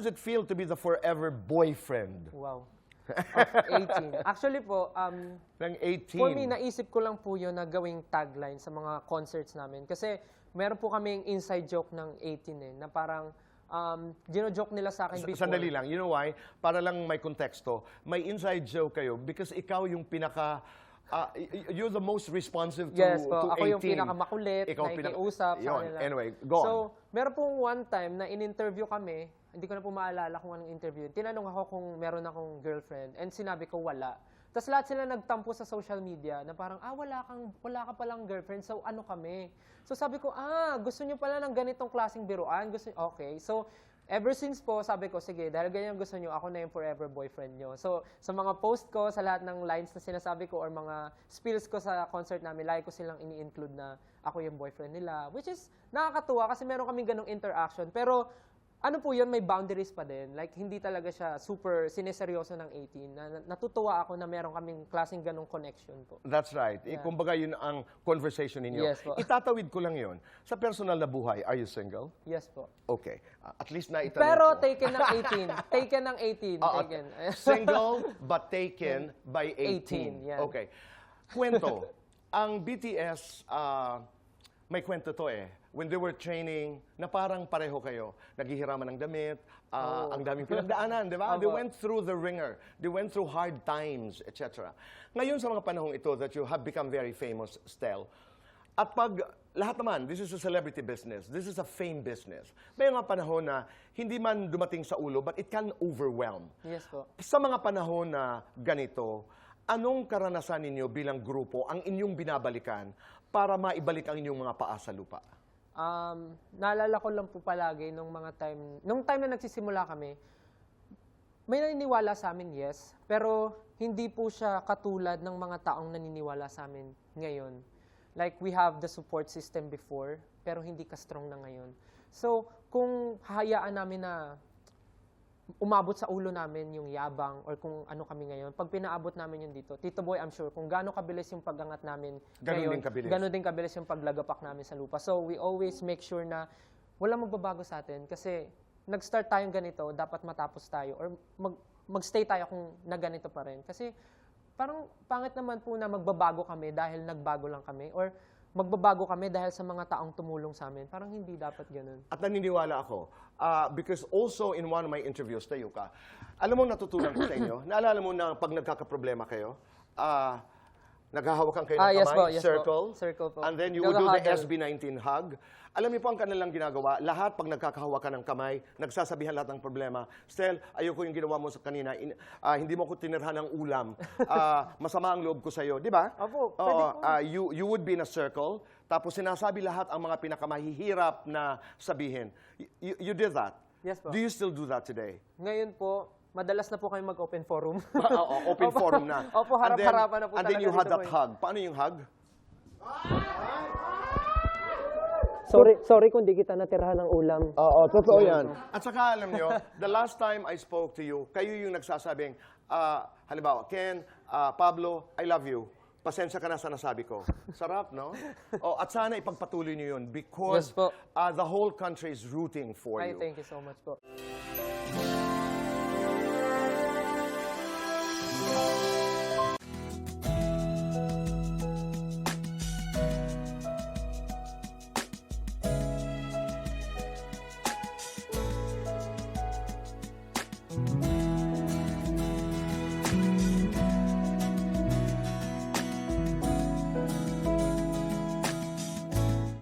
does it feel to be the forever boyfriend? Wow. Of 18. Actually po, Ng 18. for me, naisip ko lang po yun na gawing tagline sa mga concerts namin. Kasi meron po kaming inside joke ng 18 na parang gino-joke nila sa akin before. Sandali lang. You know why? Para lang may konteksto. May inside joke kayo because ikaw yung pinaka... you're the most responsive to, yes, to 18. po. Ako yung pinakamakulit, nakikiusap sa kanila. Anyway, go on. So, meron pong one time na in-interview kami, hindi ko na po maalala kung anong interview. Tinanong ako kung meron akong girlfriend and sinabi ko wala. Tapos lahat sila nagtampo sa social media na parang, wala ka palang girlfriend, so ano kami? So sabi ko, gusto niyo pala ng ganitong klaseng biruan? Okay. So, ever since po, sabi ko, sige, dahil ganyan gusto nyo, ako na yung forever boyfriend nyo. So, sa mga post ko, sa lahat ng lines na sinasabi ko or mga spills ko sa concert namin, lagi ko silang ini-include na ako yung boyfriend nila. Which is, nakakatuwa kasi meron kaming ganong interaction. Pero, ano po yun, may boundaries pa din. Like, hindi talaga siya super sineseryoso ng 18. Natutuwa ako na meron kaming klaseng ganong connection po. That's right. Yeah. Kumbaga yun ang conversation ninyo. Yes po. Itatawid ko lang yun. Sa personal na buhay, are you single? Yes po. Okay. At least na itanong Pero ko. taken ng 18. Taken ng 18. Taken. Single but taken by 18. 18, yeah. Okay. Kwento. Ang BTS, may kwento to when they were training, na parang pareho kayo. Naghihiraman ng damit, ang daming pinagdaanan, di ba? They went through the ringer. They went through hard times, etc. Ngayon sa mga panahong ito that you have become very famous, Stel, at pag lahat naman, this is a celebrity business, this is a fame business, may mga panahon na hindi man dumating sa ulo, but it can overwhelm. Yes po. Sa mga panahon na ganito, anong karanasan ninyo bilang grupo ang inyong binabalikan para maibalik ang inyong mga paa sa lupa? Naalala ko lang po palagi nung time na nagsisimula kami, may naniniwala sa amin, yes, pero hindi po siya katulad ng mga taong naniniwala sa amin ngayon. Like, we have the support system before, pero hindi ka strong na ngayon. So, kung hahayaan namin na umabot sa ulo namin yung yabang or kung ano kami ngayon, pag pinaabot namin yun dito, Tito Boy, I'm sure, kung gaano kabilis yung pagangat namin ngayon, gaano din kabilis yung paglagapak namin sa lupa. So, we always make sure na walang magbabago sa atin kasi nag-start tayong ganito, dapat matapos tayo or mag-stay tayo kung na ganito pa rin. Kasi parang pangit naman po na magbabago kami dahil nagbago lang kami or magbabago kami dahil sa mga taong tumulong sa amin. Parang hindi dapat ganun. At naniniwala ako, because also in one of my interviews, tayo ka, alam mo natutunan ko sa inyo, naalala mo na pag nagkakaproblema kayo, naghahawakan kayo ng yes kamay, po, yes circle, po. Circle po. and then you would do the Huddle. SB19 hug. Alam niyo po ang kanilang ginagawa, lahat pag nagkakahawakan ng kamay, nagsasabihan lahat ng problema, Stel, ayoko yung ginawa mo sa kanina, hindi mo ko tinirhan ng ulam, masama ang loob ko sa'yo, di ba? Opo, pwede po. You would be in a circle, tapos sinasabi lahat ang mga pinakamahihirap na sabihin. You did that? Yes po. Do you still do that today? Ngayon po, madalas na po kayo mag-open forum. Open forum na. Opo, harap-harapan na po and then talaga you had dito that po. hug. Paano yung hug? Sorry kung di kita natirahan ng ulam. Oo, totoo yan. At saka alam nyo, the last time I spoke to you, kayo yung nagsasabing, halimbawa, Ken, Pablo, I love you. Pasensya ka na sa nasabi ko. Sarap, no? At sana ipagpatuloy nyo yun because Yes po. the whole country is rooting for you. Thank you so much po.